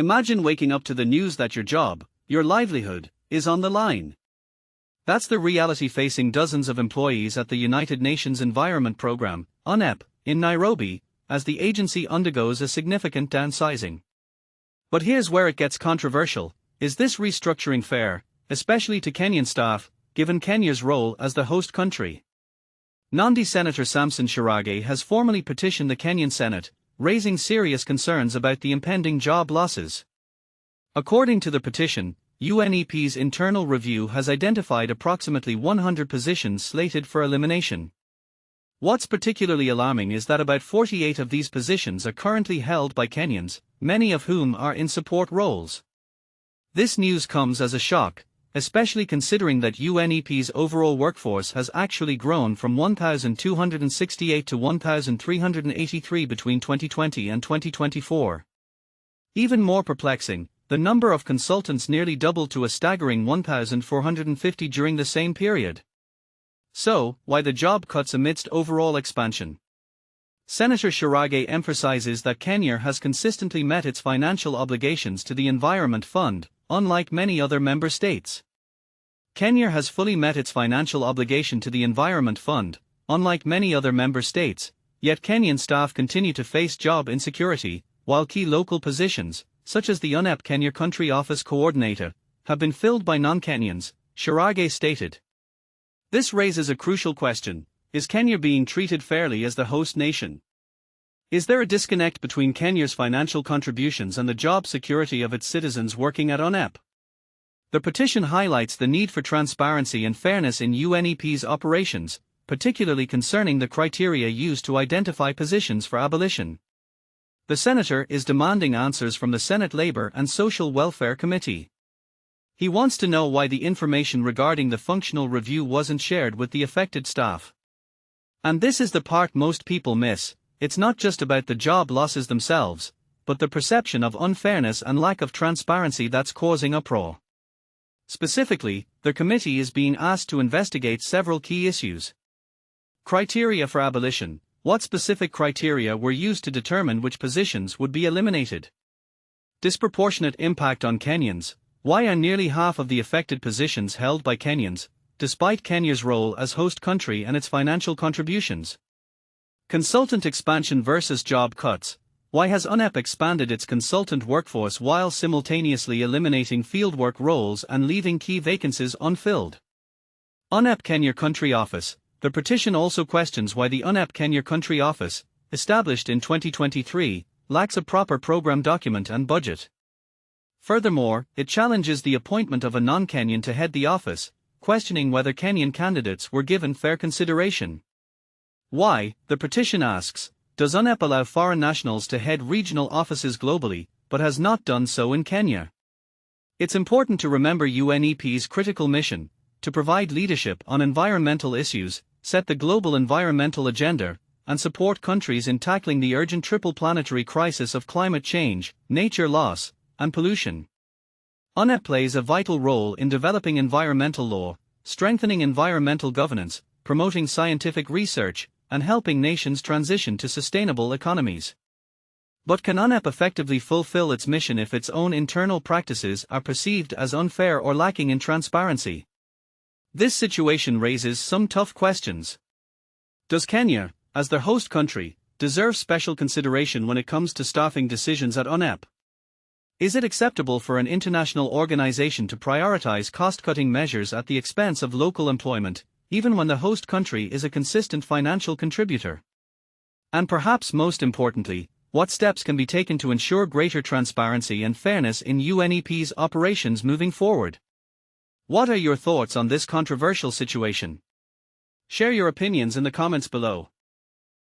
Imagine waking up to the news that your job, your livelihood, is on the line. That's the reality facing dozens of employees at the United Nations Environment Programme, UNEP, in Nairobi, as the agency undergoes a significant downsizing. But here's where it gets controversial. Is this restructuring fair, especially to Kenyan staff, given Kenya's role as the host country? Nandi Senator Samson Cherargei has formally petitioned the Kenyan Senate, raising serious concerns about the impending job losses. According to the petition, UNEP's internal review has identified approximately 100 positions slated for elimination. What's particularly alarming is that about 48 of these positions are currently held by Kenyans, many of whom are in support roles. This news comes as a shock, especially considering that UNEP's overall workforce has actually grown from 1,268 to 1,383 between 2020 and 2024. Even more perplexing, the number of consultants nearly doubled to a staggering 1,450 during the same period. So, why the job cuts amidst overall expansion? Senator Cherargei emphasizes that Kenya has consistently met its financial obligations to the Environment Fund, unlike many other member states. Kenya has fully met its financial obligation to the Environment Fund, unlike many other member states, yet Kenyan staff continue to face job insecurity, while key local positions, such as the UNEP Kenya Country Office Coordinator, have been filled by non-Kenyans, Cherargei stated. This raises a crucial question: is Kenya being treated fairly as the host nation? Is there a disconnect between Kenya's financial contributions and the job security of its citizens working at UNEP? The petition highlights the need for transparency and fairness in UNEP's operations, particularly concerning the criteria used to identify positions for abolition. The senator is demanding answers from the Senate Labor and Social Welfare Committee. He wants to know why the information regarding the functional review wasn't shared with the affected staff. And this is the part most people miss: it's not just about the job losses themselves, but the perception of unfairness and lack of transparency that's causing uproar. Specifically, the committee is being asked to investigate several key issues. Criteria for abolition: what specific criteria were used to determine which positions would be eliminated? Disproportionate impact on Kenyans: why are nearly half of the affected positions held by Kenyans, despite Kenya's role as host country and its financial contributions? Consultant expansion versus job cuts: why has UNEP expanded its consultant workforce while simultaneously eliminating fieldwork roles and leaving key vacancies unfilled? UNEP Kenya Country Office: the petition also questions why the UNEP Kenya Country Office, established in 2023, lacks a proper program document and budget. Furthermore, it challenges the appointment of a non-Kenyan to head the office, questioning whether Kenyan candidates were given fair consideration. Why, the petition asks, does UNEP allow foreign nationals to head regional offices globally, but has not done so in Kenya? It's important to remember UNEP's critical mission: to provide leadership on environmental issues, set the global environmental agenda, and support countries in tackling the urgent triple planetary crisis of climate change, nature loss, and pollution. UNEP plays a vital role in developing environmental law, strengthening environmental governance, promoting scientific research, and helping nations transition to sustainable economies. But can UNEP effectively fulfill its mission if its own internal practices are perceived as unfair or lacking in transparency? This situation raises some tough questions. Does Kenya, as the host country, deserve special consideration when it comes to staffing decisions at UNEP? Is it acceptable for an international organization to prioritize cost-cutting measures at the expense of local employment, even when the host country is a consistent financial contributor? And perhaps most importantly, what steps can be taken to ensure greater transparency and fairness in UNEP's operations moving forward? What are your thoughts on this controversial situation? Share your opinions in the comments below.